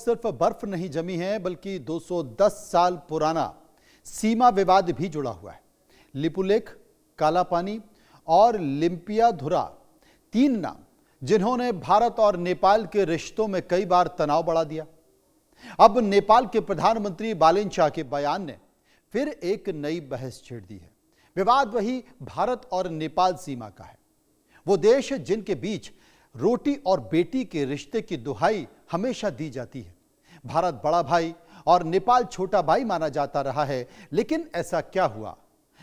सिर्फ बर्फ नहीं जमी है बल्कि 210 साल पुराना सीमा विवाद भी जुड़ा हुआ है। लिपुलेख, काला पानी और लिम्पियाधुरा तीन नाम जिन्होंने भारत और नेपाल के रिश्तों में कई बार तनाव बढ़ा दिया। अब नेपाल के प्रधानमंत्री बालेनशाह के बयान ने फिर एक नई बहस छेड़ दी है। विवाद वही भारत और नेपाल सीमा का है। वो देश जिनके बीच रोटी और बेटी के रिश्ते की दुहाई हमेशा दी जाती है। भारत बड़ा भाई और नेपाल छोटा भाई माना जाता रहा है, लेकिन ऐसा क्या हुआ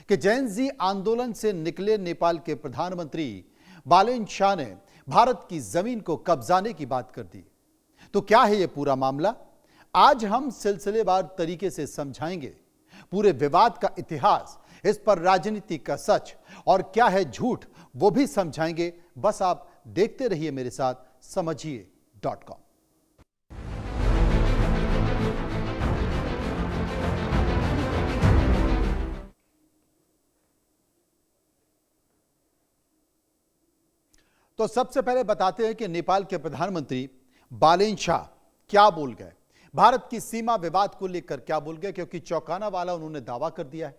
कि जेन ज़ी आंदोलन से निकले नेपाल के प्रधानमंत्री बालेनशाह ने भारत की जमीन को कब्जाने की बात कर दी। तो क्या है यह पूरा मामला? आज हम सिलसिलेवार तरीके से समझाएंगे पूरे विवाद का इतिहास, इस पर राजनीति का सच और क्या है झूठ वो भी समझाएंगे। बस आप देखते रहिए मेरे साथ समझिए.com। तो सबसे पहले बताते हैं कि नेपाल के प्रधानमंत्री बालेनशाह क्या बोल गए, भारत की सीमा विवाद को लेकर क्या बोल गए, क्योंकि चौंकाना वाला उन्होंने दावा कर दिया है।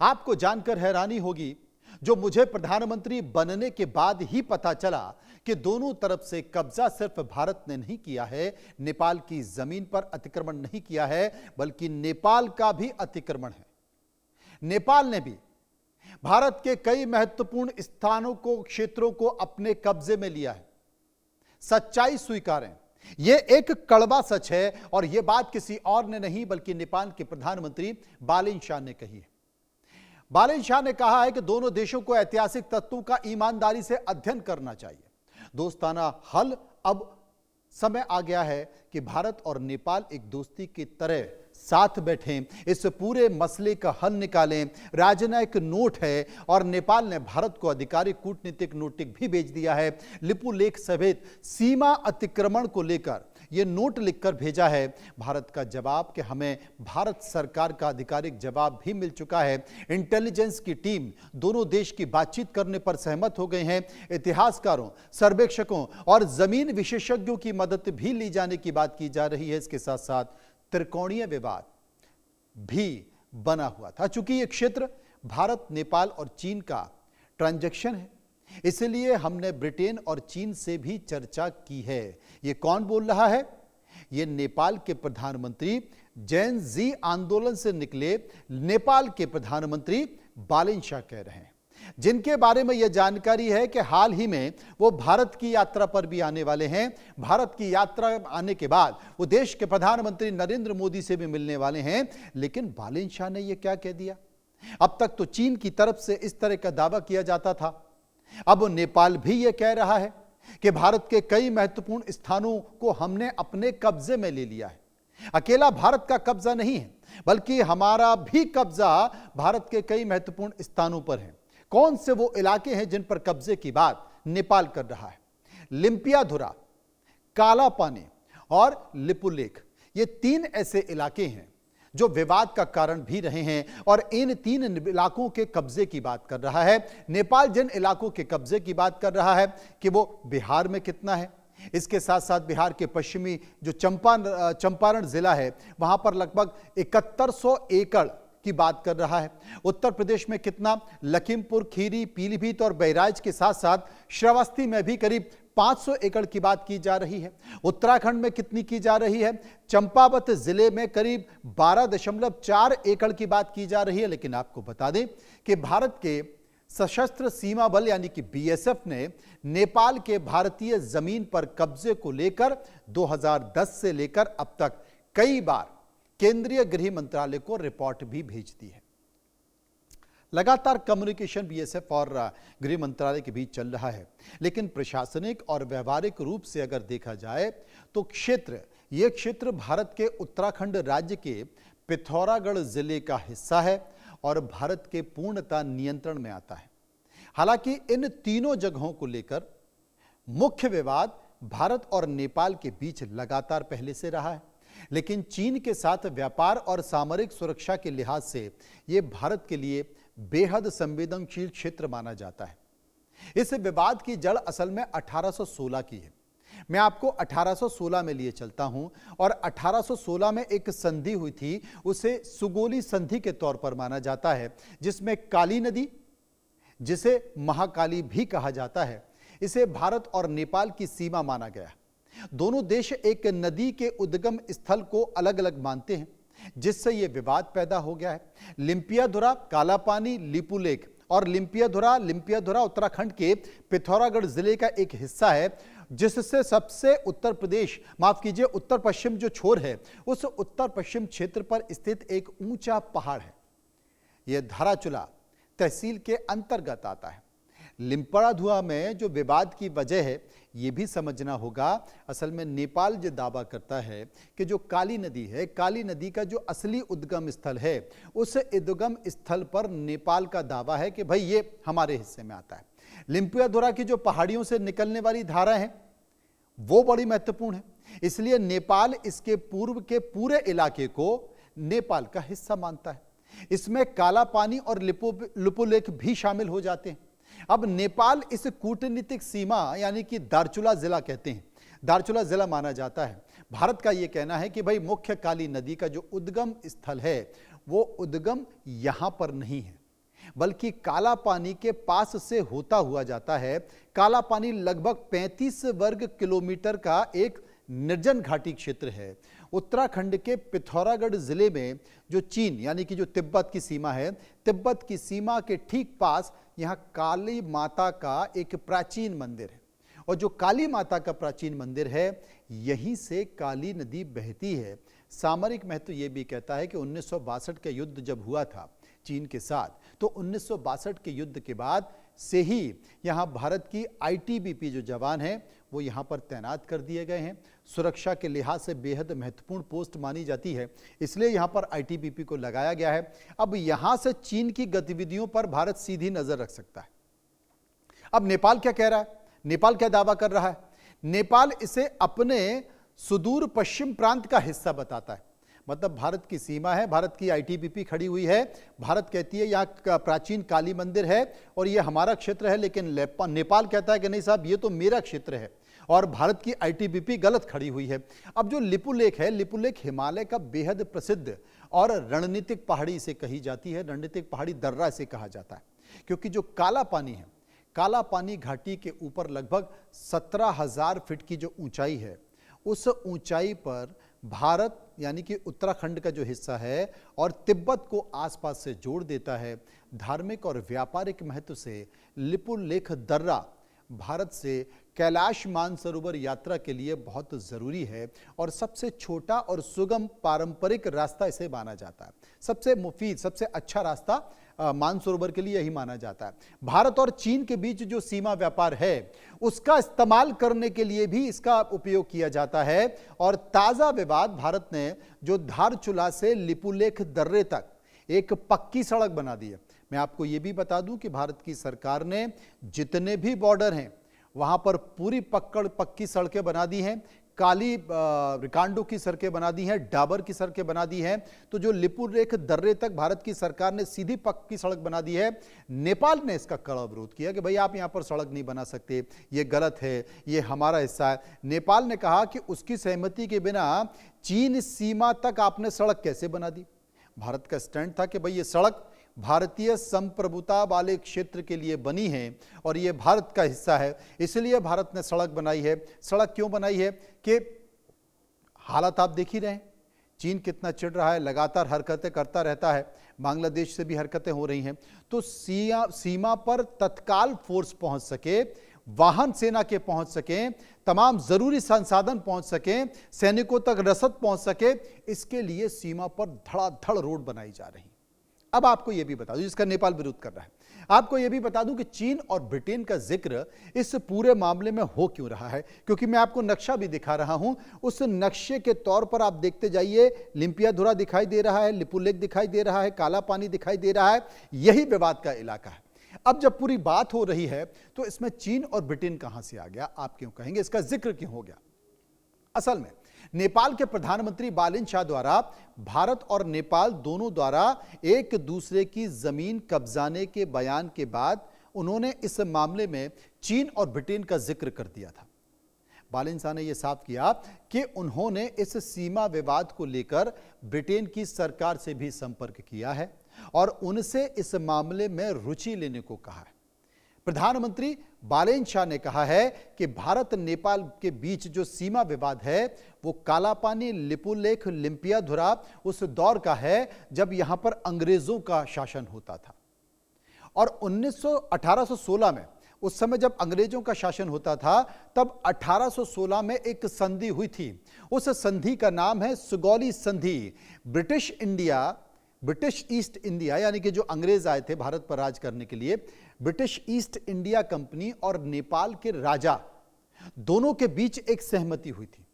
आपको जानकर हैरानी होगी, जो मुझे प्रधानमंत्री बनने के बाद ही पता चला कि दोनों तरफ से कब्जा सिर्फ भारत ने नहीं किया है, नेपाल की जमीन पर अतिक्रमण नहीं किया है, बल्कि नेपाल का भी अतिक्रमण है। नेपाल ने भी भारत के कई महत्वपूर्ण स्थानों को, क्षेत्रों को अपने कब्जे में लिया है। सच्चाई स्वीकारें, यह एक कड़वा सच है और यह बात किसी और ने नहीं बल्कि नेपाल के प्रधानमंत्री बालेनशाह ने कही है। बालेनशाह ने कहा है कि दोनों देशों को ऐतिहासिक तत्वों का ईमानदारी से अध्ययन करना चाहिए। दोस्ताना हल, अब समय आ गया है कि भारत और नेपाल एक दोस्ती की तरह साथ बैठें, इस पूरे मसले का हल निकालें। राजनयिक नोट है और नेपाल ने भारत को आधिकारिक कूटनीतिक नोटिस भी भेज दिया है। लिपुलेख समेत सीमा अतिक्रमण को लेकर यह नोट लिखकर भेजा है। भारत का जवाब कि हमें भारत सरकार का आधिकारिक जवाब भी मिल चुका है। इंटेलिजेंस की टीम दोनों देश की बातचीत करने पर सहमत हो गए हैं। इतिहासकारों, सर्वेक्षकों और जमीन विशेषज्ञों की मदद भी ली जाने की बात की जा रही है। इसके साथ साथ त्रिकोणीय विवाद भी बना हुआ था। चूंकि यह क्षेत्र भारत, नेपाल और चीन का ट्रांजैक्शन है, इसलिए हमने ब्रिटेन और चीन से भी चर्चा की है। यह कौन बोल रहा है? यह नेपाल के प्रधानमंत्री, जेन ज़ी आंदोलन से निकले नेपाल के प्रधानमंत्री बालेनशाह कह रहे हैं, जिनके बारे में यह जानकारी है कि हाल ही में वो भारत की यात्रा पर भी आने वाले हैं। भारत की यात्रा आने के बाद वो देश के प्रधानमंत्री नरेंद्र मोदी से भी मिलने वाले हैं। लेकिन बालेनशाह ने यह क्या कह दिया? अब तक तो चीन की तरफ से इस तरह का दावा किया जाता था, अब नेपाल भी यह कह रहा है कि भारत के कई महत्वपूर्ण स्थानों को हमने अपने कब्जे में ले लिया है। अकेला भारत का कब्जा नहीं है, बल्कि हमारा भी कब्जा भारत के कई महत्वपूर्ण स्थानों पर है। कौन से वो इलाके हैं जिन पर कब्जे की बात नेपाल कर रहा है? लिम्पियाधुरा, काला पानी और लिपुलेख, ये तीन ऐसे इलाके हैं जो विवाद का कारण भी रहे हैं और इन तीन इलाकों के कब्जे की बात कर रहा है। नेपाल जिन इलाकों के कब्जे की बात कर रहा है कि वो बिहार में कितना है, इसके साथ साथ बिहार के पश्चिमी जो चंपारण जिला है वहां पर लगभग 7100 एकड़ की बात कर रहा है। उत्तर प्रदेश में कितना, लखीमपुर खीरी, पीलीभीत और बहराइच के साथ साथ श्रावस्ती में भी करीब 500 एकड़ की बात की जा रही है। उत्तराखंड में कितनी की जा रही है? चंपावत जिले में करीब 12.4 एकड़ की बात की जा रही है। लेकिन आपको बता दें कि भारत के सशस्त्र सीमा बल यानी कि बीएसएफ ने नेपाल के भारतीय जमीन पर कब्जे को लेकर 2010 से लेकर अब तक कई बार केंद्रीय गृह मंत्रालय को रिपोर्ट भी भेज दी है। लगातार कम्युनिकेशन बीएसएफ और गृह मंत्रालय के बीच चल रहा है, लेकिन प्रशासनिक और व्यवहारिक रूप से अगर देखा जाए तो यह क्षेत्र भारत के उत्तराखंड राज्य के पिथौरागढ़ जिले का हिस्सा है और भारत के पूर्णतः नियंत्रण में आता है। हालांकि इन तीनों जगहों को लेकर मुख्य विवाद भारत और नेपाल के बीच लगातार पहले से रहा है, लेकिन चीन के साथ व्यापार और सामरिक सुरक्षा के लिहाज से यह भारत के लिए बेहद संवेदनशील क्षेत्र माना जाता है। इस विवाद की जड़ असल में 1816 की है। मैं आपको 1816 में लिए चलता हूं और 1816 में एक संधि हुई थी, उसे सुगोली संधि के तौर पर माना जाता है, जिसमें काली नदी, जिसे महाकाली भी कहा जाता है, इसे भारत और नेपाल की सीमा माना गया। दोनों देश एक नदी के उद्गम स्थल को अलग अलग मानते हैं, जिससे यह विवाद पैदा हो गया है। लिम्पियाधुरा, कालापानी, लिपुलेख और लिम्पियाधुरा उत्तराखंड के पिथौरागढ़ जिले का एक हिस्सा है, जिससे सबसे उत्तर पश्चिम जो छोर है, उस उत्तर पश्चिम क्षेत्र पर स्थित एक ऊंचा पहाड़ है। यह धाराचूला तहसील के अंतर्गत आता है। लिम्पियाधुरा में जो विवाद की वजह है, यह भी समझना होगा। असल में नेपाल जो दावा करता है कि जो काली नदी है, काली नदी का जो असली उद्गम स्थल है, उस उद्गम स्थल पर नेपाल का दावा है कि भाई ये हमारे हिस्से में आता है। लिम्पियाधुरा की जो पहाड़ियों से निकलने वाली धारा है, वो बड़ी महत्वपूर्ण है, इसलिए नेपाल इसके पूर्व के पूरे इलाके को नेपाल का हिस्सा मानता है। इसमें काला पानी और लिपुलेख भी शामिल हो जाते हैं। अब नेपाल इस कूटनीतिक सीमा यानी कि दार्चुला जिला कहते हैं, दार्चुला जिला माना जाता है। भारत का यह कहना है कि भाई मुख्य काली नदी का जो उद्गम स्थल है, वो उद्गम यहां पर नहीं है, बल्कि काला पानी के पास से होता हुआ जाता है। काला पानी लगभग 35 वर्ग किलोमीटर का एक निर्जन घाटी क्षेत्र है। उत्तराखंड के पिथौरागढ़ जिले में जो चीन यानी कि जो तिब्बत की सीमा है, तिब्बत की सीमा के ठीक पास यहां काली माता का एक प्राचीन मंदिर है, और जो काली माता का प्राचीन मंदिर है, यहीं से काली नदी बहती है। सामरिक महत्व यह भी कहता है कि 1962 का युद्ध जब हुआ था चीन के साथ, तो 1962 के युद्ध के बाद से ही यहां भारत की आईटीबीपी जो जवान हैं, वो यहां पर तैनात कर दिए गए हैं। सुरक्षा के लिहाज से बेहद महत्वपूर्ण पोस्ट मानी जाती है, इसलिए यहां पर आईटीबीपी को लगाया गया है। अब यहां से चीन की गतिविधियों पर भारत सीधी नजर रख सकता है। अब नेपाल क्या कह रहा है, नेपाल क्या दावा कर रहा है? नेपाल इसे अपने सुदूर पश्चिम प्रांत का हिस्सा बताता है। मतलब भारत की सीमा है, भारत की आईटीबीपी खड़ी हुई है, भारत कहती है यहाँ प्राचीन काली मंदिर है और ये हमारा क्षेत्र है, लेकिन नेपाल कहता है कि नहीं साहब, ये तो मेरा क्षेत्र है, और भारत की आईटीबीपी गलत खड़ी हुई है। अब जो लिपुलेख है, लिपुलेख हिमालय का बेहद प्रसिद्ध और रणनीतिक पहाड़ी इसे कही जाती है, रणनीतिक पहाड़ी दर्रा इसे कहा जाता है, क्योंकि जो काला पानी है, काला पानी घाटी के ऊपर लगभग 17,000 फीट की जो ऊंचाई है, उस ऊंचाई पर भारत यानी कि उत्तराखंड का जो हिस्सा है और तिब्बत को आसपास से जोड़ देता है। धार्मिक और व्यापारिक महत्व से लिपुलेख दर्रा भारत से कैलाश मानसरोवर यात्रा के लिए बहुत जरूरी है, और सबसे छोटा और सुगम पारंपरिक रास्ता इसे माना जाता है। सबसे मुफीद, सबसे अच्छा रास्ता मानसरोवर के लिए यही माना जाता है। भारत और चीन के बीच जो सीमा व्यापार है, उसका इस्तेमाल करने के लिए भी इसका उपयोग किया जाता है। और ताजा विवाद, भारत ने जो धारचूला से लिपुलेख दर्रे तक एक पक्की सड़क बना दी है। मैं आपको यह भी बता दूं कि भारत की सरकार ने जितने भी बॉर्डर हैं, वहां पर पूरी पक्की सड़कें बना दी हैं। काली रिकांडो की सड़कें बना दी हैं, डाबर की सड़कें बना दी हैं। तो जो लिपुलेख दर्रे तक भारत की सरकार ने सीधी पक्की सड़क बना दी है। नेपाल ने इसका कड़ा विरोध किया कि भाई आप यहां पर सड़क नहीं बना सकते, ये गलत है, ये हमारा हिस्सा है। नेपाल ने कहा कि उसकी सहमति के बिना चीन सीमा तक आपने सड़क कैसे बना दी। भारत का स्टैंड था कि भाई ये सड़क भारतीय संप्रभुता वाले क्षेत्र के लिए बनी है और यह भारत का हिस्सा है, इसलिए भारत ने सड़क बनाई है। सड़क क्यों बनाई है कि हालात आप देख ही रहे हैं, चीन कितना चिढ़ रहा है, लगातार हरकतें करता रहता है, बांग्लादेश से भी हरकतें हो रही हैं। तो सीमा पर तत्काल फोर्स पहुंच सके, वाहन सेना के पहुंच सके, तमाम जरूरी संसाधन पहुंच सके, सैनिकों तक रसद पहुंच सके, इसके लिए सीमा पर धड़ाधड़ रोड बनाई जा रही। अब आपको यह भी बता दूं, जिसका नेपाल विरोध कर रहा है, आपको यह भी बता दूं कि चीन और ब्रिटेन का जिक्र इस पूरे मामले में हो क्यों रहा है, क्योंकि मैं आपको नक्शा भी दिखा रहा हूं। उस नक्शे के तौर पर आप देखते जाइए, लिम्पियाधुरा दिखाई दे रहा है, लिपुलेख दिखाई दे रहा है, काला पानी दिखाई दे रहा है, यही विवाद का इलाका है। अब जब पूरी बात हो रही है तो इसमें चीन और ब्रिटेन कहां से आ गया, आप क्यों कहेंगे, इसका जिक्र क्यों हो गया? असल में नेपाल के प्रधानमंत्री बालेन शाह द्वारा भारत और नेपाल दोनों द्वारा एक दूसरे की जमीन कब्जाने के बयान के बाद उन्होंने इस मामले में चीन और ब्रिटेन का जिक्र कर दिया था। बालेन शाह ने यह साफ किया कि उन्होंने इस सीमा विवाद को लेकर ब्रिटेन की सरकार से भी संपर्क किया है और उनसे इस मामले में रुचि लेने को कहा है। प्रधानमंत्री बालेन शाह ने कहा है कि भारत नेपाल के बीच जो सीमा विवाद है वो कालापानी लिपुलेख लिम्पियाधुरा उस दौर का है जब यहां पर अंग्रेजों का शासन होता था और 1816 में, उस समय जब अंग्रेजों का शासन होता था, तब 1816 में एक संधि हुई थी। उस संधि का नाम है सुगौली संधि। ब्रिटिश ईस्ट इंडिया यानी कि जो अंग्रेज आए थे भारत पर राज करने के लिए, ब्रिटिश ईस्ट इंडिया कंपनी और नेपाल के राजा दोनों के बीच एक सहमति हुई थी।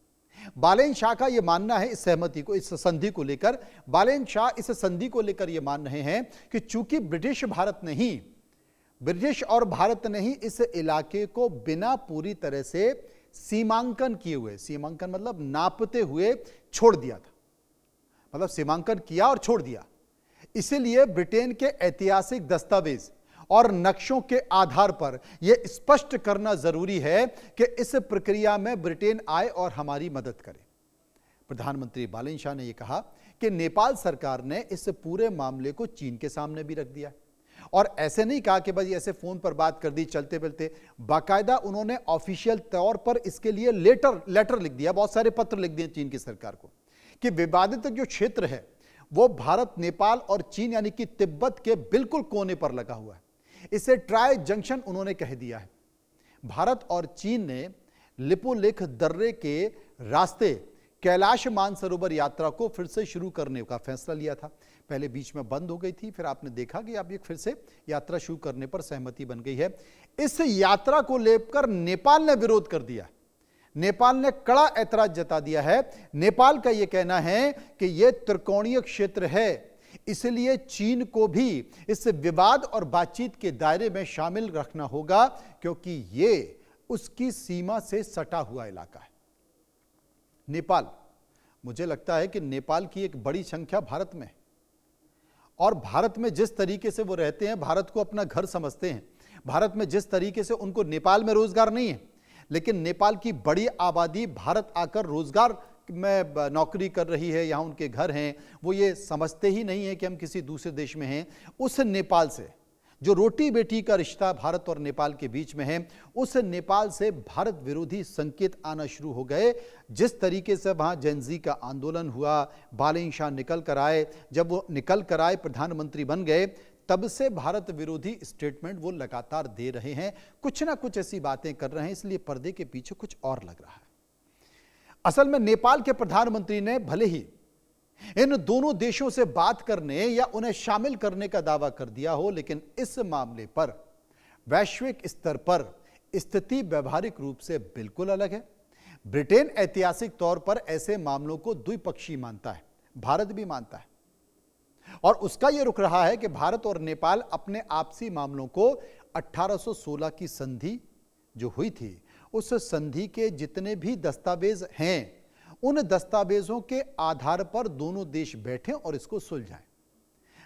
बालेन शाह का यह मानना है, इस सहमति को, इस संधि को लेकर बालेन शाह इस संधि को लेकर यह मान रहे हैं कि चूंकि ब्रिटिश और भारत ने ही इस इलाके को बिना पूरी तरह से सीमांकन किए हुए, सीमांकन मतलब नापते हुए छोड़ दिया था, मतलब सीमांकन किया और छोड़ दिया। इसीलिए ब्रिटेन के ऐतिहासिक दस्तावेज और नक्शों के आधार पर यह स्पष्ट करना जरूरी है कि इस प्रक्रिया में ब्रिटेन आए और हमारी मदद करे। प्रधानमंत्री बालेन शाह ने यह कहा कि नेपाल सरकार ने इस पूरे मामले को चीन के सामने भी रख दिया और ऐसे नहीं कहा कि बस ऐसे फोन पर बात कर दी चलते चलते, बाकायदा उन्होंने ऑफिशियल तौर पर इसके लिए लेटर लिख दिया, बहुत सारे पत्र लिख दिए चीन की सरकार को कि विवादित जो क्षेत्र है वो भारत, नेपाल और चीन यानी कि तिब्बत के बिल्कुल कोने पर लगा हुआ है। इसे ट्राई जंक्शन उन्होंने कह दिया है। भारत और चीन ने लिपुलेख दर्रे के रास्ते कैलाश मानसरोवर यात्रा को फिर से शुरू करने का फैसला लिया था। पहले बीच में बंद हो गई थी, फिर आपने देखा कि अब ये फिर से यात्रा शुरू करने पर सहमति बन गई है। इस यात्रा को लेकर नेपाल ने विरोध कर दिया। नेपाल ने कड़ा ऐतराज जता दिया है। नेपाल का यह कहना है कि यह त्रिकोणीय क्षेत्र है, इसलिए चीन को भी इस विवाद और बातचीत के दायरे में शामिल रखना होगा क्योंकि यह उसकी सीमा से सटा हुआ इलाका है। नेपाल, मुझे लगता है कि नेपाल की एक बड़ी संख्या भारत में है और भारत में जिस तरीके से वो रहते हैं, भारत को अपना घर समझते हैं, भारत में जिस तरीके से उनको नेपाल में रोजगार नहीं है, लेकिन नेपाल की बड़ी आबादी भारत आकर रोजगार में नौकरी कर रही है, यहाँ उनके घर हैं, वो ये समझते ही नहीं है कि हम किसी दूसरे देश में हैं। उस नेपाल से जो रोटी बेटी का रिश्ता भारत और नेपाल के बीच में है, उस नेपाल से भारत विरोधी संकेत आना शुरू हो गए। जिस तरीके से वहां जेनजी का आंदोलन हुआ, बालेन शाह निकल कर आए, जब वो निकल कर आए प्रधानमंत्री बन गए, तब से भारत विरोधी स्टेटमेंट वो लगातार दे रहे हैं, कुछ ना कुछ ऐसी बातें कर रहे हैं, इसलिए पर्दे के पीछे कुछ और लग रहा है। असल में नेपाल के प्रधानमंत्री ने भले ही इन दोनों देशों से बात करने या उन्हें शामिल करने का दावा कर दिया हो, लेकिन इस मामले पर वैश्विक स्तर पर स्थिति व्यवहारिक रूप से बिल्कुल अलग है। ब्रिटेन ऐतिहासिक तौर पर ऐसे मामलों को द्विपक्षीय मानता है, भारत भी मानता है और उसका यह रुख रहा है कि भारत और नेपाल अपने आपसी मामलों को 1816 की संधि जो हुई थी, उस संधि के जितने भी दस्तावेज हैं, उन दस्तावेजों के आधार पर दोनों देश बैठें और इसको सुलझाएं।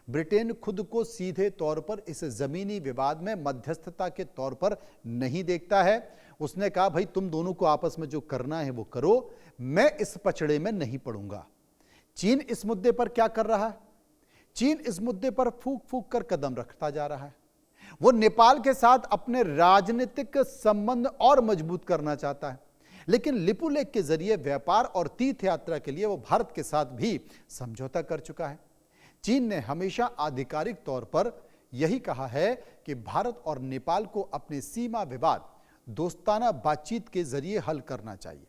ब्रिटेन खुद को सीधे तौर पर इस जमीनी विवाद में मध्यस्थता के तौर पर नहीं देखता है। उसने कहा भाई तुम दोनों को आपस में जो करना है वो करो, मैं इस पचड़े में नहीं पड़ूंगा। चीन इस मुद्दे पर क्या कर रहा है? चीन इस मुद्दे पर फूंक फूंक कर कदम रखता जा रहा है। वो नेपाल के साथ अपने राजनीतिक संबंध और मजबूत करना चाहता है, लेकिन लिपुलेख के जरिए व्यापार और तीर्थ यात्रा के लिए वो भारत के साथ भी समझौता कर चुका है। चीन ने हमेशा आधिकारिक तौर पर यही कहा है कि भारत और नेपाल को अपने सीमा विवाद दोस्ताना बातचीत के जरिए हल करना चाहिए,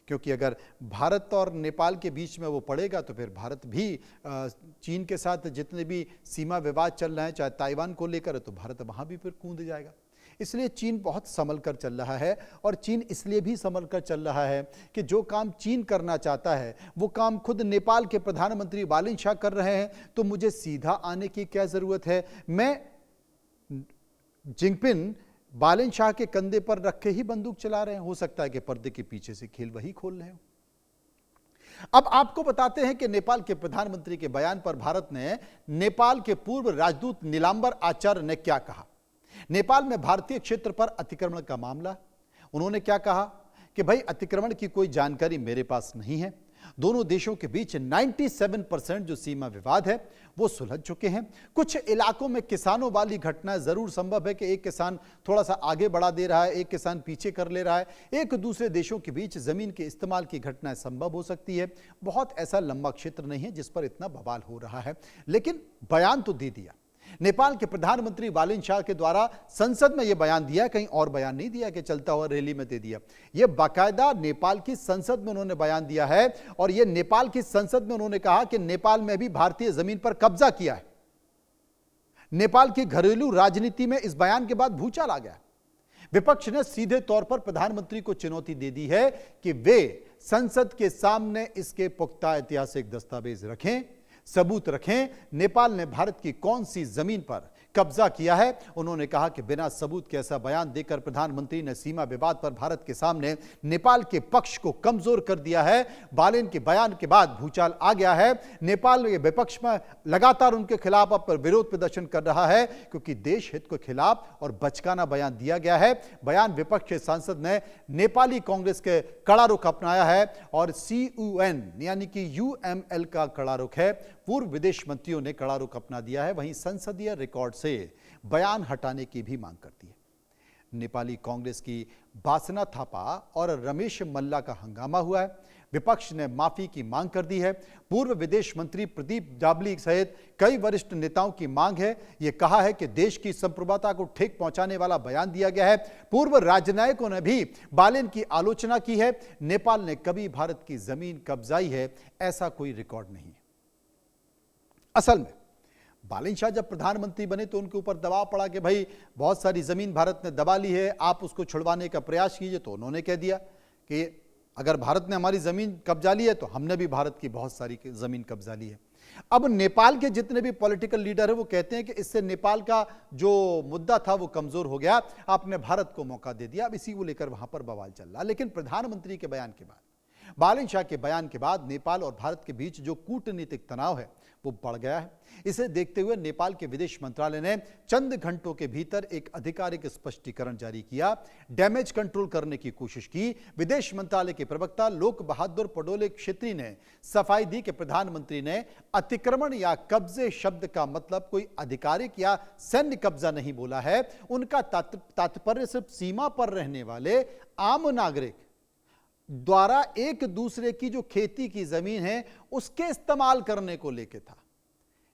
क्योंकि अगर भारत और नेपाल के बीच में वो पड़ेगा तो फिर भारत भी चीन के साथ जितने भी सीमा विवाद चल रहे हैं, चाहे ताइवान को लेकर, तो भारत वहां भी फिर कूद जाएगा। इसलिए चीन बहुत संभल कर चल रहा है और चीन इसलिए भी संभल कर चल रहा है कि जो काम चीन करना चाहता है वो काम खुद नेपाल के प्रधानमंत्री बालेन शाह कर रहे हैं, तो मुझे सीधा आने की क्या जरूरत है? मैं जिनपिंग बालेन शाह के कंधे पर रख के ही बंदूक चला रहे हैं। हो सकता है कि पर्दे के पीछे से खेल वही खोल रहे हो। अब आपको बताते हैं कि नेपाल के प्रधानमंत्री के बयान पर भारत ने नेपाल के पूर्व राजदूत नीलांबर आचार्य ने क्या कहा। नेपाल में भारतीय क्षेत्र पर अतिक्रमण का मामला, उन्होंने क्या कहा कि भाई अतिक्रमण की कोई जानकारी मेरे पास नहीं है। दोनों देशों के बीच 97% जो सीमा विवाद है वो सुलझ चुके हैं। कुछ इलाकों में किसानों वाली घटना जरूर संभव है कि एक किसान थोड़ा सा आगे बढ़ा दे रहा है, एक किसान पीछे कर ले रहा है, एक दूसरे देशों के बीच जमीन के इस्तेमाल की घटनाएं संभव हो सकती है। बहुत ऐसा लंबा क्षेत्र नहीं है जिस पर इतना बवाल हो रहा है, लेकिन बयान तो दे दिया। नेपाल के प्रधानमंत्री बालेन शाह के द्वारा संसद में यह बयान दिया, कहीं और बयान नहीं दिया कि चलता हुआ रैली में दे दिया। यह बाकायदा नेपाल की संसद में उन्होंने बयान दिया है और यह नेपाल की संसद में उन्होंने कहा कि नेपाल में भी भारतीय जमीन पर कब्जा किया है। नेपाल की घरेलू राजनीति में इस बयान के बाद भूचाल आ गया। विपक्ष ने सीधे तौर पर प्रधानमंत्री को चुनौती दे दी है कि वे संसद के सामने इसके पुख्ता ऐतिहासिक दस्तावेज रखें, सबूत रखें। नेपाल ने भारत की कौन सी जमीन पर कब्जा किया है। उन्होंने कहा कि बिना सबूत के ऐसा बयान देकर प्रधानमंत्री ने सीमा विवाद पर भारत के सामने नेपाल के पक्ष को कमजोर कर दिया है। बालेन के बयान के बाद भूचाल आ गया है। नेपाल विपक्ष में लगातार उनके खिलाफ अब विरोध प्रदर्शन कर रहा है क्योंकि देश हित के खिलाफ और बचकाना बयान दिया गया है। बयान विपक्ष के सांसद ने नेपाली कांग्रेस के कड़ा रुख अपनाया है और CUN यानी कि UML का कड़ा रुख है। पूर्व विदेश मंत्रियों ने कड़ा रुख अपना दिया है। वहीं संसदीय रिकॉर्ड से बयान हटाने की भी मांग करती है। नेपाली कांग्रेस की बासना थापा और रमेश मल्ला का हंगामा हुआ है। विपक्ष ने माफी की मांग कर दी है। पूर्व विदेश मंत्री प्रदीप जाबली सहित कई वरिष्ठ नेताओं की मांग है। यह कहा है कि देश की संप्रभुता को ठेक पहुंचाने वाला बयान दिया गया है। पूर्व राजनयिकों ने भी बालेन की आलोचना की है। नेपाल ने कभी भारत की जमीन कब्जाई है, ऐसा कोई रिकॉर्ड नहीं है। असल में बालेन शाह जब प्रधानमंत्री बने तो उनके ऊपर दबाव पड़ा कि भाई बहुत सारी जमीन भारत ने दबा ली है, आप उसको छुड़वाने का प्रयास कीजिए। तो उन्होंने कह दिया कि अगर भारत ने हमारी जमीन कब्जा ली है तो हमने भी भारत की बहुत सारी जमीन कब्जा ली है। अब नेपाल के जितने भी पॉलिटिकल लीडर है वो कहते हैं कि इससे नेपाल का जो मुद्दा था वो कमजोर हो गया, आपने भारत को मौका दे दिया। अब इसी को लेकर वहां पर बवाल चल रहा। लेकिन प्रधानमंत्री के बयान के बाद, बालेन शाह के बयान के बाद नेपाल और भारत के बीच जो कूटनीतिक तनाव है वो बढ़ गया है। इसे देखते हुए नेपाल के विदेश मंत्रालय ने चंद घंटों के भीतर एक आधिकारिक स्पष्टीकरण जारी किया, डैमेज कंट्रोल करने की कोशिश की। विदेश मंत्रालय के प्रवक्ता लोक बहादुर पडोले क्षेत्री ने सफाई दी कि प्रधानमंत्री ने अतिक्रमण या कब्जे शब्द का मतलब कोई आधिकारिक या सैन्य कब्जा नहीं बोला है। उनका तात्पर्य सिर्फ सीमा पर रहने वाले आम नागरिक द्वारा एक दूसरे की जो खेती की जमीन है उसके इस्तेमाल करने को लेकर था।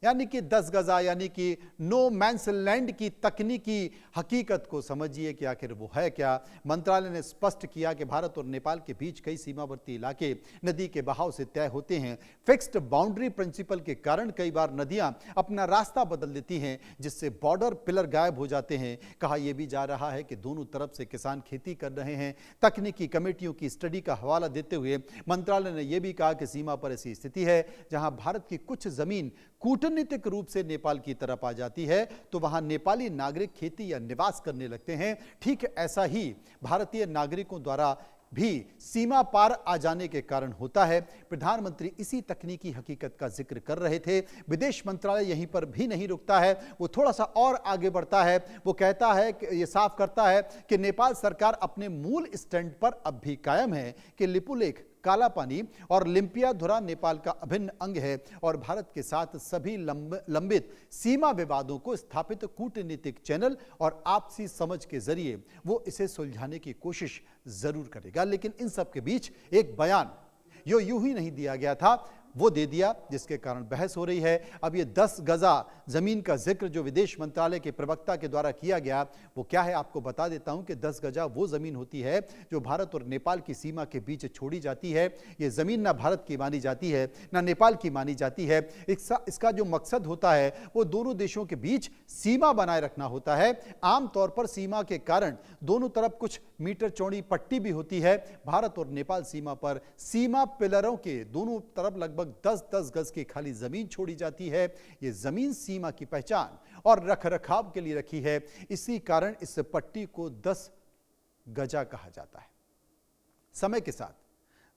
यानी कि 10 गजा यानी कि नो मैंस लैंड की तकनीकी हकीकत को समझिए कि आखिर वो है क्या। मंत्रालय ने स्पष्ट किया कि भारत और नेपाल के बीच कई सीमावर्ती इलाके नदी के बहाव से तय होते हैं। फिक्स्ड बाउंड्री प्रिंसिपल के कारण कई बार नदियां अपना रास्ता बदल देती हैं, जिससे बॉर्डर पिलर गायब हो जाते हैं। कहा यह भी जा रहा है कि दोनों तरफ से किसान खेती कर रहे हैं। तकनीकी कमेटियों की स्टडी का हवाला देते हुए मंत्रालय ने यह भी कहा कि सीमा पर ऐसी स्थिति है जहां भारत की कुछ जमीन कूटनीतिक रूप से नेपाल की तरफ आ जाती है तो वहां नेपाली नागरिक खेती या निवास करने लगते हैं। ठीक ऐसा ही भारतीय नागरिकों द्वारा भी सीमा पार आ जाने के कारण होता है। प्रधानमंत्री इसी तकनीकी हकीकत का जिक्र कर रहे थे। विदेश मंत्रालय यहीं पर भी नहीं रुकता है, वो थोड़ा सा और आगे बढ़ता है। वो कहता है कि ये साफ करता है कि नेपाल सरकार अपने मूल स्टैंड पर अब भी कायम है कि लिपुलेख, कालापानी और लिम्पियाधुरा नेपाल का अभिन्न अंग है और भारत के साथ सभी लंबित सीमा विवादों को स्थापित कूटनीतिक चैनल और आपसी समझ के जरिए वो इसे सुलझाने की कोशिश जरूर करेगा। लेकिन इन सब के बीच एक बयान जो यूं ही नहीं दिया गया था वो दे दिया, जिसके कारण बहस हो रही है। अब ये 10 गजा जमीन का जिक्र जो विदेश मंत्रालय के प्रवक्ता के द्वारा किया गया वो क्या है आपको बता देता हूं कि 10 गजा वो जमीन होती है जो भारत और नेपाल की सीमा के बीच छोड़ी जाती है। ये जमीन ना भारत की मानी जाती है ना नेपाल की मानी जाती है। इसका जो मकसद होता है वो दोनों देशों के बीच सीमा बनाए रखना होता है। आमतौर पर सीमा के कारण दोनों तरफ कुछ मीटर चौड़ी पट्टी भी होती है। भारत और नेपाल सीमा पर सीमा पिलरों के दोनों तरफ लगभग 10-10 गज की खाली जमीन छोड़ी जाती है। ये जमीन सीमा की पहचान और रखरखाव के लिए रखी है। इसी कारण इस पट्टी को 10 गजा कहा जाता है। समय के साथ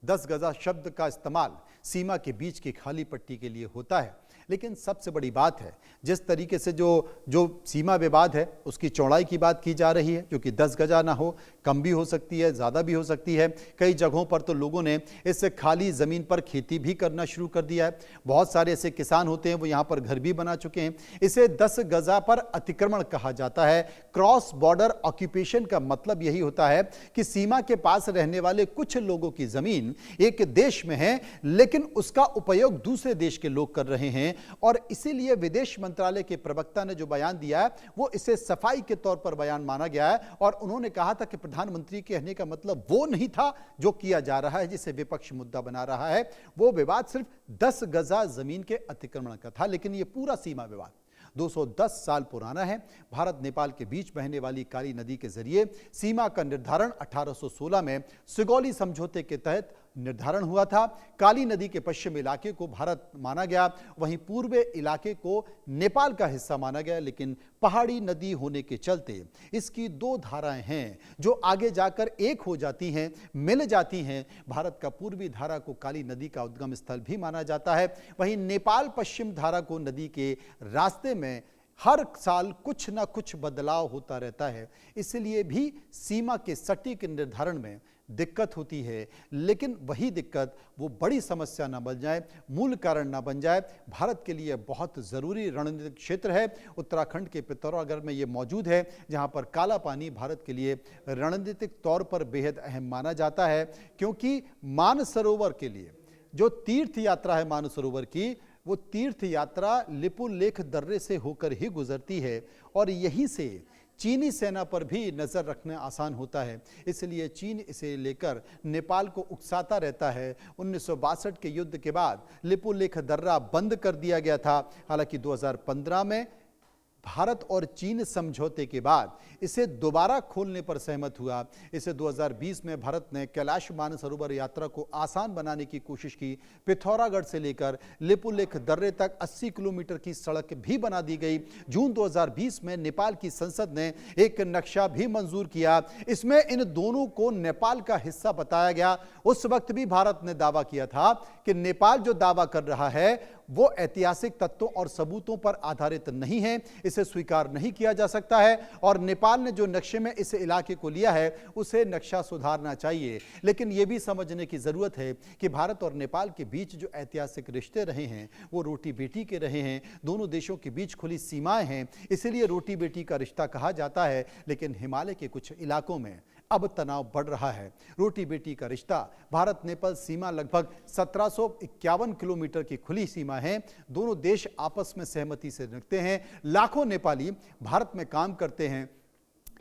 10 गजा शब्द का इस्तेमाल सीमा के बीच की खाली पट्टी के लिए होता है। लेकिन सबसे बड़ी बात है, जिस तरीके से जो जो सीमा विवाद है उसकी चौड़ाई की बात की जा रही है, जो कि 10 गजा ना हो, कम भी हो सकती है, ज़्यादा भी हो सकती है। कई जगहों पर तो लोगों ने इस खाली ज़मीन पर खेती भी करना शुरू कर दिया है। बहुत सारे ऐसे किसान होते हैं, वो यहाँ पर घर भी बना चुके हैं। इसे 10 गजा पर अतिक्रमण कहा जाता है। क्रॉस बॉर्डर ऑक्यूपेशन का मतलब यही होता है कि सीमा के पास रहने वाले कुछ लोगों की ज़मीन एक देश में है, लेकिन उसका उपयोग दूसरे देश के लोग कर रहे हैं। और इसीलिए विदेश मंत्रालय के प्रवक्ता ने जो बयान दिया है वो इसे सफाई के तौर पर बयान माना गया है। और उन्होंने कहा था कि प्रधानमंत्री के कहने का मतलब वो नहीं था जो किया जा रहा है, जिसे विपक्ष मुद्दा बना रहा है। वो विवाद सिर्फ 10 गजा जमीन के अतिक्रमण का था, लेकिन ये पूरा सीमा विवाद 210 साल पुराना है। भारत नेपाल के बीच बहने वाली काली नदी के जरिए सीमा का निर्धारण 1816 में सुगौली समझौते के तहत निर्धारण हुआ था। काली नदी के पश्चिम इलाके को भारत माना गया, वहीं पूर्वी इलाके को नेपाल का हिस्सा माना गया। लेकिन पहाड़ी नदी होने के चलते इसकी दो धाराएं हैं जो आगे जाकर एक हो जाती हैं, मिल जाती हैं। भारत का पूर्वी धारा को काली नदी का उद्गम स्थल भी माना जाता है, वहीं नेपाल पश्चिम धारा को नदी के रास्ते में हर साल कुछ ना कुछ बदलाव होता रहता है। इसलिए भी सीमा के सटीक निर्धारण में दिक्कत होती है। लेकिन वही दिक्कत वो बड़ी समस्या ना बन जाए, मूल कारण ना बन जाए। भारत के लिए बहुत ज़रूरी रणनीतिक क्षेत्र है। उत्तराखंड के पिथौरागढ़ में ये मौजूद है, जहाँ पर काला पानी भारत के लिए रणनीतिक तौर पर बेहद अहम माना जाता है, क्योंकि मानसरोवर के लिए जो तीर्थ यात्रा है मानसरोवर की, वो तीर्थ यात्रा लिपुलेख दर्रे से होकर ही गुजरती है। और यहीं से चीनी सेना पर भी नज़र रखना आसान होता है। इसलिए चीन इसे लेकर नेपाल को उकसाता रहता है। 1962 के युद्ध के बाद लिपुलेख दर्रा बंद कर दिया गया था। हालांकि 2015 में भारत और चीन समझौते के बाद इसे दोबारा खोलने पर सहमत हुआ। इसे 2020 में भारत ने कैलाश मानसरोवर यात्रा को आसान बनाने की कोशिश की। पिथौरागढ़ से लेकर लिपुलेख दर्रे तक 80 किलोमीटर की सड़क भी बना दी गई। जून 2020 में नेपाल की संसद ने एक नक्शा भी मंजूर किया। इसमें इन दोनों को नेपाल का हिस्सा बताया गया। उस वक्त भी भारत ने दावा किया था कि नेपाल जो दावा कर रहा है वो ऐतिहासिक तथ्यों और सबूतों पर आधारित नहीं है, इसे स्वीकार नहीं किया जा सकता है। और नेपाल ने जो नक्शे में इस इलाके को लिया है उसे नक्शा सुधारना चाहिए। लेकिन यह भी समझने की जरूरत है कि भारत और नेपाल के बीच जो ऐतिहासिक रिश्ते रहे हैं वो रोटी बेटी के रहे हैं। दोनों देशों के बीच खुली सीमाएं हैं, इसलिए रोटी बेटी का रिश्ता कहा जाता है। लेकिन हिमालय के कुछ इलाकों में अब तनाव बढ़ रहा है। रोटी बेटी का रिश्ता, भारत नेपाल सीमा लगभग 1751 किलोमीटर की खुली सीमा है। दोनों देश आपस में सहमति से रखते हैं। लाखों नेपाली भारत में काम करते हैं।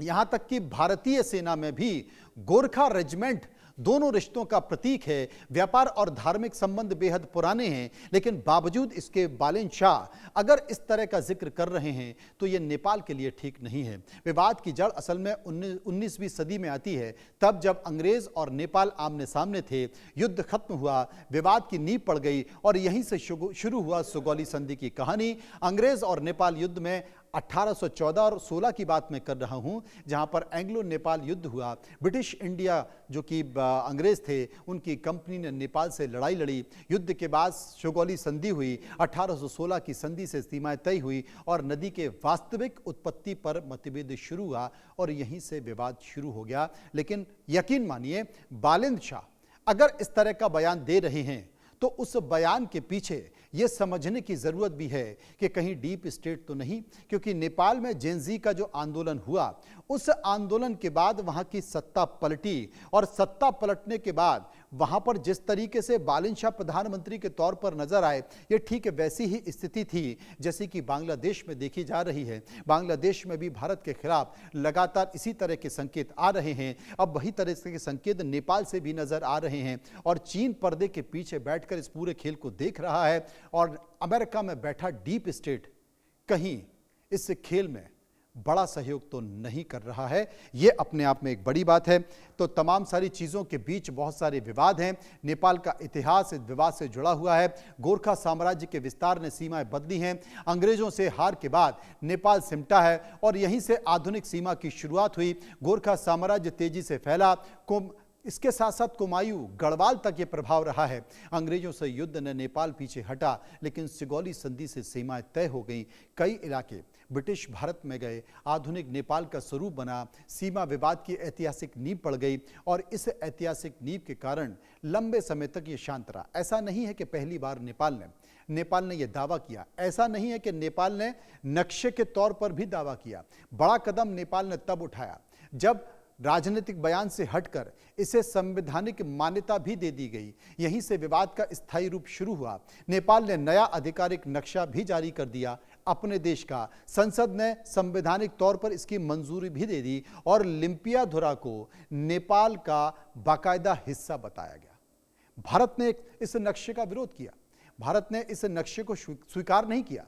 यहां तक कि भारतीय सेना में भी गोरखा रेजिमेंट दोनों रिश्तों का प्रतीक है। व्यापार और धार्मिक संबंध बेहद पुराने हैं, लेकिन बावजूद इसके बालेन शाह अगर इस तरह का जिक्र कर रहे हैं तो यह नेपाल के लिए ठीक नहीं है। विवाद की जड़ असल में 19वीं सदी में आती है, तब जब अंग्रेज और नेपाल आमने सामने थे। युद्ध खत्म हुआ, विवाद की नींव पड़ गई और यहीं से शुरू हुआ सुगौली संधि की कहानी। अंग्रेज और नेपाल युद्ध में 1814 और 16 की बात मैं कर रहा हूं, जहां पर एंग्लो नेपाल युद्ध हुआ। ब्रिटिश इंडिया जो कि अंग्रेज थे, उनकी कंपनी ने नेपाल से लड़ाई लड़ी। युद्ध के बाद सुगौली संधि हुई। 1816 की संधि से सीमाएं तय हुई और नदी के वास्तविक उत्पत्ति पर मतभेद शुरू हुआ और यहीं से विवाद शुरू हो गया। लेकिन यकीन मानिए, बालेन शाह अगर इस तरह का बयान दे रहे हैं तो उस बयान के पीछे यह समझने की जरूरत भी है कि कहीं डीप स्टेट तो नहीं, क्योंकि नेपाल में जेनजी का जो आंदोलन हुआ, उस आंदोलन के बाद वहां की सत्ता पलटी और सत्ता पलटने के बाद वहां पर जिस तरीके से बालेन शाह प्रधानमंत्री के तौर पर नजर आए, ये ठीक वैसी ही स्थिति थी जैसी कि बांग्लादेश में देखी जा रही है। बांग्लादेश में भी भारत के खिलाफ लगातार इसी तरह के संकेत आ रहे हैं। अब वही तरह के संकेत नेपाल से भी नजर आ रहे हैं और चीन पर्दे के पीछे बैठकर इस पूरे खेल को देख रहा है और अमेरिका में बैठा डीप स्टेट कहीं इस खेल में बड़ा सहयोग तो नहीं कर रहा है। यह अपने आप में एक बड़ी बात है। तो तमाम सारी चीज़ों के बीच बहुत सारे विवाद हैं। नेपाल का इतिहास इस विवाद से जुड़ा हुआ है। गोरखा साम्राज्य के विस्तार ने सीमाएं बदली हैं। अंग्रेजों से हार के बाद नेपाल सिमटा है और यहीं से आधुनिक सीमा की शुरुआत हुई। गोरखा साम्राज्य तेजी से फैला। इसके साथ साथ कुमायूं गढ़वाल तक ये प्रभाव रहा है। अंग्रेजों से युद्ध ने नेपाल पीछे हटा, लेकिन सिगौली संधि से सीमाएं तय हो गईं। कई इलाके ब्रिटिश भारत में गए, आधुनिक नेपाल का स्वरूप बना, सीमा विवाद की ऐतिहासिक नींव पड़ गई और इस ऐतिहासिक नींव के कारण लंबे समय तक ये शांत रहा। ऐसा नहीं है कि पहली बार नेपाल ने यह दावा किया, ऐसा नहीं है कि नेपाल ने नक्शे के तौर पर भी दावा किया। बड़ा कदम नेपाल ने तब उठाया जब राजनीतिक बयान से हटकर इसे संवैधानिक मान्यता भी दे दी गई। यहीं से विवाद का स्थायी रूप शुरू हुआ। नेपाल ने नया आधिकारिक नक्शा भी जारी कर दिया अपने देश का। संसद ने संवैधानिक तौर पर इसकी मंजूरी भी दे दी और लिम्पियाधुरा को नेपाल का बाकायदा हिस्सा बताया गया। भारत ने इस नक्शे का विरोध किया, भारत ने इस नक्शे को स्वीकार नहीं किया।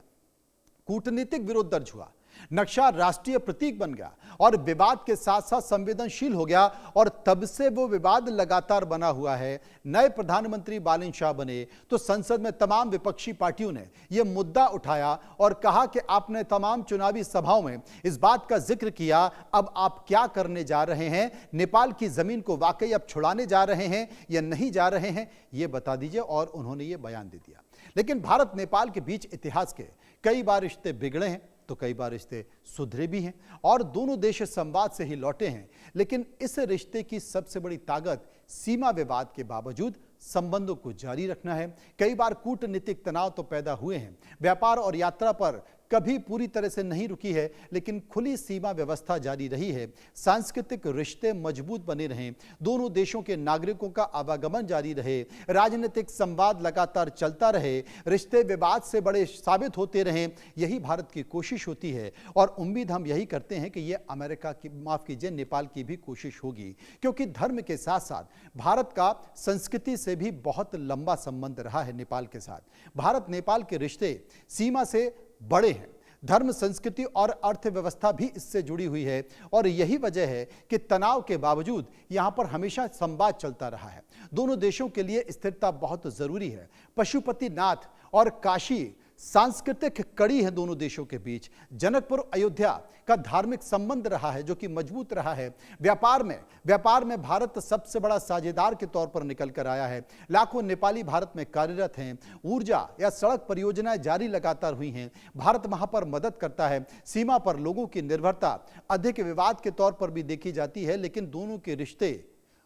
कूटनीतिक विरोध दर्ज हुआ, नक्शा राष्ट्रीय प्रतीक बन गया और विवाद के साथ साथ संवेदनशील हो गया और तब से वो विवाद लगातार बना हुआ है। नए प्रधानमंत्री बालिन शाह बने तो संसद में तमाम विपक्षी पार्टियों ने यह मुद्दा उठाया और कहा कि आपने तमाम चुनावी सभाओं में इस बात का जिक्र किया, अब आप क्या करने जा रहे हैं? नेपाल की जमीन को वाकई अब छुड़ाने जा रहे हैं या नहीं जा रहे हैं, यह बता दीजिए। और उन्होंने ये बयान दे दिया। लेकिन भारत नेपाल के बीच इतिहास के कई बार रिश्ते बिगड़े हैं तो कई बार रिश्ते सुधरे भी हैं और दोनों देश संवाद से ही लौटे हैं। लेकिन इस रिश्ते की सबसे बड़ी ताकत सीमा विवाद के बावजूद संबंधों को जारी रखना है। कई बार कूटनीतिक तनाव तो पैदा हुए हैं, व्यापार और यात्रा पर कभी पूरी तरह से नहीं रुकी है, लेकिन खुली सीमा व्यवस्था जारी रही है। सांस्कृतिक रिश्ते मजबूत बने रहें, दोनों देशों के नागरिकों का आवागमन जारी रहे, राजनीतिक संवाद लगातार चलता रहे, रिश्ते विवाद से बड़े साबित होते रहें, यही भारत की कोशिश होती है। और उम्मीद हम यही करते हैं कि ये अमेरिका की, माफ कीजिए, नेपाल की भी कोशिश होगी, क्योंकि धर्म के साथ साथ भारत का संस्कृति से भी बहुत लंबा संबंध रहा है नेपाल के साथ। भारत नेपाल के रिश्ते सीमा से बड़े हैं, धर्म, संस्कृति और अर्थव्यवस्था भी इससे जुड़ी हुई है और यही वजह है कि तनाव के बावजूद यहां पर हमेशा संवाद चलता रहा है। दोनों देशों के लिए स्थिरता बहुत जरूरी है। पशुपतिनाथ और काशी सांस्कृतिक कड़ी है दोनों देशों के बीच। जनकपुर अयोध्या का धार्मिक संबंध रहा है जो कि मजबूत रहा है। व्यापार में भारत सबसे बड़ा साझेदार के तौर पर निकल कर आया है। लाखों नेपाली भारत में कार्यरत हैं। ऊर्जा या सड़क परियोजनाएं जारी लगातार हुई हैं। भारत वहां पर मदद करता है। सीमा पर लोगों की निर्भरता अधिक विवाद के तौर पर भी देखी जाती है, लेकिन दोनों के रिश्ते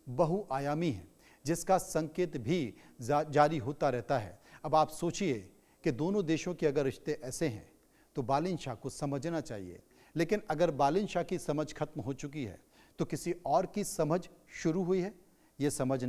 बहुआयामी हैं, जिसका संकेत भी जारी होता रहता है। अब आप सोचिए कि दोनों देशों के अगर रिश्ते ऐसे हैं तो बालिन शाह को समझना चाहिए, लेकिन अगर बालिन शाह की समझ खत्म हो चुकी है तो किसी और की समझ शुरू हुई है, ये समझने